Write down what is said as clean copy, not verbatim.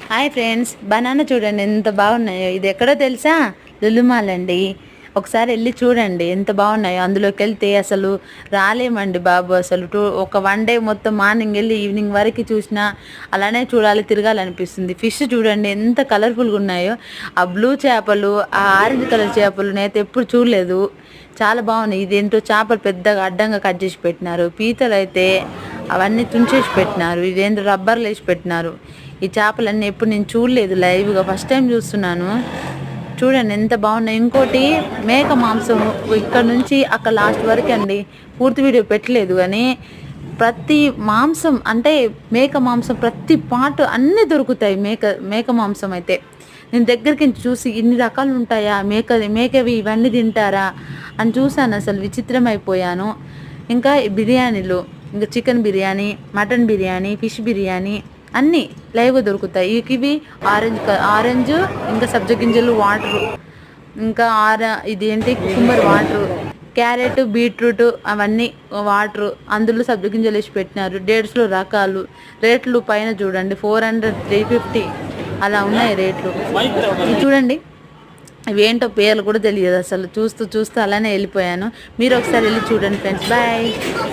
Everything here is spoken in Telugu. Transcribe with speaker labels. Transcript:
Speaker 1: హాయ్ ఫ్రెండ్స్, బనానా చూడండి ఎంత బాగున్నాయో. ఇది ఎక్కడో తెలుసా? లులుమాల్ అండి. ఒకసారి వెళ్ళి చూడండి ఎంత బాగున్నాయో. అందులోకి వెళ్తే అసలు రాలేమండి బాబు. అసలు ఒక వన్ డే మొత్తం మార్నింగ్ వెళ్ళి ఈవినింగ్ వరకు చూసినా అలానే చూడాలి, తిరగాలనిపిస్తుంది. ఫిష్ చూడండి ఎంత కలర్ఫుల్గా ఉన్నాయో. ఆ బ్లూ చేపలు, ఆ ఆరెంజ్ కలర్ చేపలు నేనైతే ఎప్పుడు చూడలేదు. చాలా బాగున్నాయి. ఇదేంటో చేపలు పెద్దగా అడ్డంగా కట్ చేసి పెట్టినారు. పీతలు అయితే అవన్నీ తుంచేసి పెట్టినారు. ఇదేంటో రబ్బర్లు వేసి పెట్టినారు. ఈ చేపలన్నీ ఎప్పుడు నేను చూడలేదు లైవ్గా, ఫస్ట్ టైం చూస్తున్నాను. చూడండి ఎంత బాగున్నాయి. ఇంకోటి మేక మాంసం ఇక్కడ నుంచి అక్కడ లాస్ట్ వరకు అండి. పూర్తి వీడియో పెట్టలేదు కానీ ప్రతి మాంసం అంటే మేక మాంసం ప్రతి పార్ట్ అన్నీ దొరుకుతాయి. మేక మాంసం అయితే నేను దగ్గరికి చూసి ఇన్ని రకాలు ఉంటాయా, మేకవి ఇవన్నీ తింటారా అని చూశాను. అసలు విచిత్రమైపోయాను. ఇంకా బిర్యానీలు, ఇంకా chicken biryani, mutton biryani, fish biryani అన్నీ లైవ్గా దొరుకుతాయి. ఇవి ఆరెంజ్ ఇంకా సబ్జ గింజలు వాటరు, ఇంకా ఇదేంటి కుకుంబర్ వాటరు, క్యారెట్, బీట్రూట్ అవన్నీ వాటరు, అందులో సబ్జ గింజలు వేసి పెట్టినారు. డేట్స్లో రకాలు, రేట్లు పైన చూడండి 400, 350 అలా ఉన్నాయి రేట్లు. ఇది చూడండి, ఇవేంటో పేర్లు కూడా తెలియదు అసలు. చూస్తూ చూస్తూ అలానే వెళ్ళిపోయాను. మీరు ఒకసారి వెళ్ళి చూడండి ఫ్రెండ్స్. బాయ్.